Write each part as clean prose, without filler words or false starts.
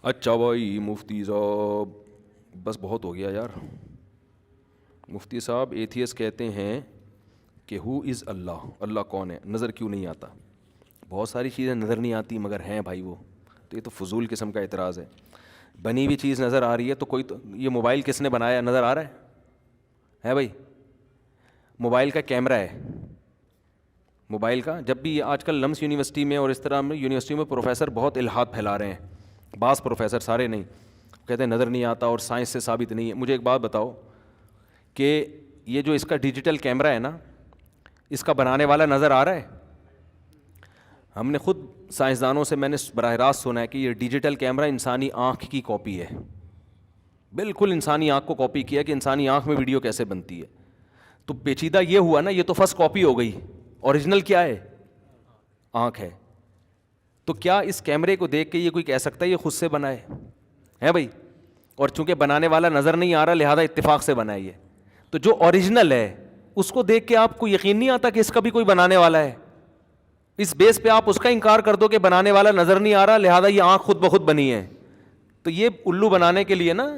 اچھا بھائی مفتی صاحب، بس بہت ہو گیا یار. مفتی صاحب ایتھیس کہتے ہیں کہ ہو از اللہ، اللہ کون ہے، نظر کیوں نہیں آتا؟ بہت ساری چیزیں نظر نہیں آتی مگر ہیں بھائی وہ. تو یہ تو فضول قسم کا اعتراض ہے. بنی ہوئی چیز نظر آ رہی ہے تو کوئی تو، یہ موبائل کس نے بنایا نظر آ رہا ہے بھائی؟ موبائل کا کیمرہ ہے، موبائل کا. جب بھی آج کل لمس یونیورسٹی میں اور اس طرح میں یونیورسٹیوں میں پروفیسر بہت الحاد پھیلا رہے ہیں، بعض پروفیسر، سارے نہیں، کہتے ہیں نظر نہیں آتا اور سائنس سے ثابت نہیں ہے. مجھے ایک بات بتاؤ کہ یہ جو اس کا ڈیجیٹل کیمرہ ہے نا، اس کا بنانے والا نظر آ رہا ہے؟ ہم نے خود سائنسدانوں سے میں نے براہ راست سنا ہے کہ یہ ڈیجیٹل کیمرہ انسانی آنکھ کی کاپی ہے، بالکل انسانی آنکھ کو کاپی کیا کہ انسانی آنکھ میں ویڈیو کیسے بنتی ہے. تو پیچیدہ یہ ہوا نا، یہ تو فرسٹ کاپی ہو گئی، اوریجنل کیا ہے؟ آنکھ ہے. تو کیا اس کیمرے کو دیکھ کے یہ کوئی کہہ سکتا ہے یہ خود سے بنا ہے بھائی؟ اور چونکہ بنانے والا نظر نہیں آ رہا لہذا اتفاق سے بنا ہے یہ. تو جو اوریجنل ہے اس کو دیکھ کے آپ کو یقین نہیں آتا کہ اس کا بھی کوئی بنانے والا ہے؟ اس بیس پہ آپ اس کا انکار کر دو کہ بنانے والا نظر نہیں آ رہا لہذا یہ آنکھ خود بخود بنی ہے. تو یہ الو بنانے کے لیے نا،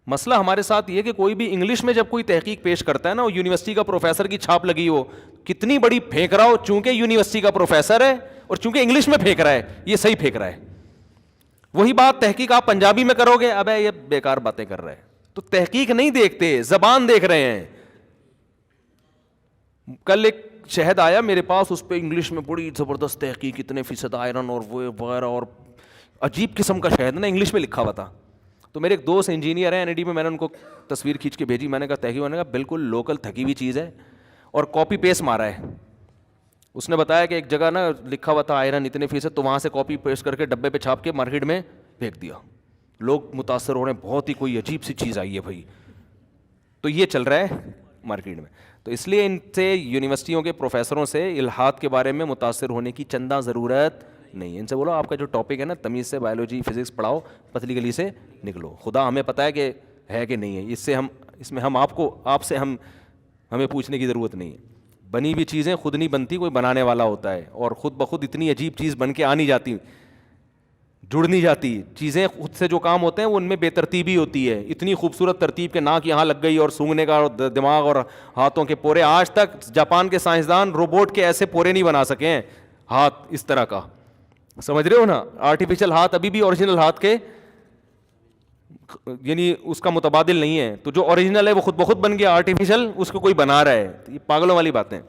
مسئلہ ہمارے ساتھ یہ کہ کوئی بھی انگلش میں جب کوئی تحقیق پیش کرتا ہے نا، وہ یونیورسٹی کا پروفیسر کی چھاپ لگی ہو، کتنی بڑی پھینک رہا ہو، چونکہ یونیورسٹی کا پروفیسر ہے اور چونکہ انگلش میں پھینک رہا ہے، یہ صحیح پھینک رہا ہے. وہی بات تحقیق آپ پنجابی میں کرو گے، ابے یہ بیکار باتیں کر رہے ہیں. تو تحقیق نہیں دیکھتے، زبان دیکھ رہے ہیں. کل ایک شہد آیا میرے پاس، اس پہ انگلش میں بڑی زبردست تحقیق، اتنے فیصد آئرن اور وہ وغیرہ، اور عجیب قسم کا شہد نا انگلش میں لکھا ہوا تھا. تو میرے ایک دوست انجینئر ہیں این ڈی میں نے ان کو تصویر کھینچ کے بھیجی، میں نے کہا تحقیق، میں نے کہا بالکل لوکل تھکی ہوئی چیز ہے اور کاپی پیسٹ مارا ہے. اس نے بتایا کہ ایک جگہ نا لکھا ہوا تھا آئرن اتنے فیصد، تو وہاں سے کاپی پیسٹ کر کے ڈبے پہ چھاپ کے مارکیٹ میں پھینک دیا. لوگ متاثر ہو رہے ہیں، بہت ہی کوئی عجیب سی چیز آئی ہے بھائی. تو یہ چل رہا ہے مارکیٹ میں. تو اس لیے ان سے یونیورسٹیوں کے پروفیسروں سے الحاد کے بارے میں متاثر ہونے کی چندہ ضرورت نہیں ہے. ان سے بولو آپ کا جو ٹاپک ہے نا تمیز سے بایولوجی فزکس پڑھاؤ، پتلی گلی سے نکلو. خدا ہمیں پتہ ہے کہ ہے کہ نہیں ہے، اس میں ہم آپ سے ہمیں پوچھنے کی ضرورت نہیں ہے. بنی ہوئی چیزیں خود نہیں بنتی، کوئی بنانے والا ہوتا ہے، اور خود بخود اتنی عجیب چیز بن کے آ نہیں جاتی، جڑ نہیں جاتی. چیزیں خود سے جو کام ہوتے ہیں وہ ان میں بے ترتیبی ہوتی ہے. اتنی خوبصورت ترتیب کے ناک یہاں لگ گئی اور سونگھنے کا اور دماغ اور ہاتھوں کے پورے، آج تک جاپان کے سائنسدان روبوٹ کے ایسے پورے نہیں بنا سکے ہیں ہاتھ اس طرح کا. سمجھ رہے ہو نا؟ آرٹیفیشل ہاتھ ابھی بھی اوریجنل ہاتھ کے یعنی اس کا متبادل نہیں ہے. تو جو اوریجنل ہے وہ خود بخود بن گیا، آرٹیفیشل اس کو کوئی بنا رہا ہے. یہ پاگلوں والی باتیں.